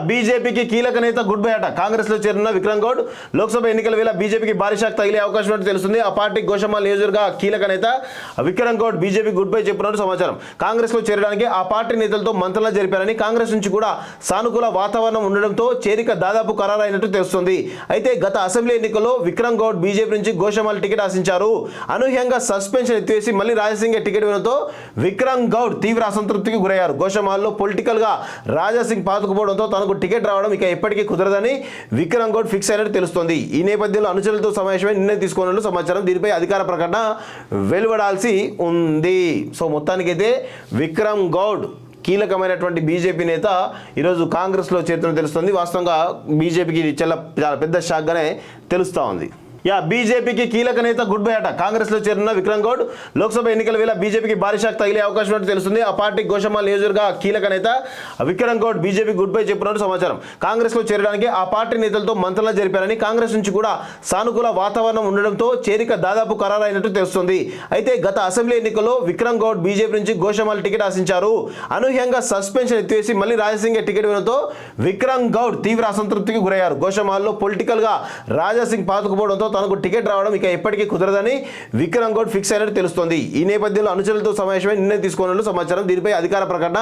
బీజేపీకి కీలక నేత గుడ్ బై అట. కాంగ్రెస్ లో చేరిన విక్రమ్ గౌడ్ లోక్సభ ఎన్నికల వేళ బీజేపీకి భారీ షాక్ తగిలే అవకాశం ఉన్నట్టు తెలుస్తుంది. ఆ పార్టీ గోషమాల్ నియోజకవర్గ కీలక నేత Vikram Goud BJP good bye చెప్పినట్టు సమాచారం. కాంగ్రెస్ లో చేరడానికి ఆ పార్టీ నేతలతో మంత్రాలు జరిపారని, కాంగ్రెస్ నుంచి కూడా సానుకూల వాతావరణం ఉండడంతో చేరిక దాదాపు ఖరారైనట్టు తెలుస్తుంది. అయితే గత అసెంబ్లీ ఎన్నికల్లో విక్రమ్ గౌడ్ బీజేపీ నుంచి గోషమాల్ టికెట్ ఆశించారు. అనూహ్యంగా సస్పెన్షన్ ఎత్తివేసి మళ్ళీ రాజాసింగ్ టికెట్ ఇవ్వడంతో విక్రమ్ గౌడ్ తీవ్ర అసంతృప్తికి గురయ్యారు. గోషమాల్లో పొలిటికల్ గా రాజాసింగ్ పాతుకుపోవడంతో తనకు టికెట్ రావడం ఇక ఎప్పటికీ కుదరదని విక్రమ్ గౌడ్ ఫిక్స్ అయినట్టు తెలుస్తోంది. ఈ నేపథ్యంలో అనుచరులతో సమావేశమై నిర్ణయం తీసుకున్నట్లు సమాచారం. దీనిపై అధికార ప్రకటన వెలువడాల్సి ఉంది. సో మొత్తానికైతే విక్రమ్ గౌడ్ కీలకమైనటువంటి బీజేపీ నేత ఈరోజు కాంగ్రెస్లో చేరుతున్నట్టు తెలుస్తుంది. వాస్తవంగా బీజేపీకి చాలా పెద్ద షాక్గానే తెలుస్తూ ఉంది. బీజేపీకి కీలక నేత గుడ్ బై అట. కాంగ్రెస్ లో చేరిన విక్రమ్ గౌడ్ లోక్సభ ఎన్నికల వేళ బీజేపీకి భారీ షాక్ తగిలే అవకాశం ఉన్నట్టు తెలుస్తుంది. ఆ పార్టీ గోషమాల్ నియోజకవర్గ కీలక నేత Vikram Goud BJP good bye చెప్పినట్టు సమాచారం. కాంగ్రెస్ లో చేరడానికి ఆ పార్టీ నేతలతో మంత్రాలు జరిపారని, కాంగ్రెస్ నుంచి కూడా సానుకూల వాతావరణం ఉండడంతో చేరిక దాదాపు ఖరారైనట్టు తెలుస్తుంది. అయితే గత అసెంబ్లీ ఎన్నికల్లో విక్రమ్ గౌడ్ బీజేపీ నుంచి గోషమాల్ టికెట్ ఆశించారు. అనూహ్యంగా సస్పెన్షన్ ఎత్తివేసి మళ్ళీ రాజాసింగ్ టికెట్ ఇవ్వడంతో విక్రమ్ గౌడ్ తీవ్ర అసంతృప్తికి గురయ్యారు. గోషమాల్లో పొలిటికల్ గా రాజాసింగ్ పాతుకుపోవడంతో తనకు టికెట్ రావడం ఇక ఎప్పటికీ కుదరదని విక్రమ్ గౌడ్ ఫిక్స్ అయినట్టు తెలుస్తోంది. ఈ నేపథ్యంలో అనుచరులతో సమావేశమై నిర్ణయం తీసుకున్నట్లు సమాచారం. దీనిపై అధికార ప్రకటన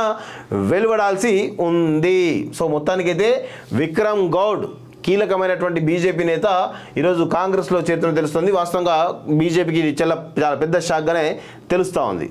వెలువడాల్సి ఉంది. సో మొత్తానికైతే విక్రమ్ గౌడ్ కీలకమైనటువంటి బీజేపీ నేత ఈరోజు కాంగ్రెస్లో చేరుతున్నట్టు తెలుస్తుంది. వాస్తవంగా బీజేపీకి చాలా పెద్ద షాక్గానే తెలుస్తూ ఉంది.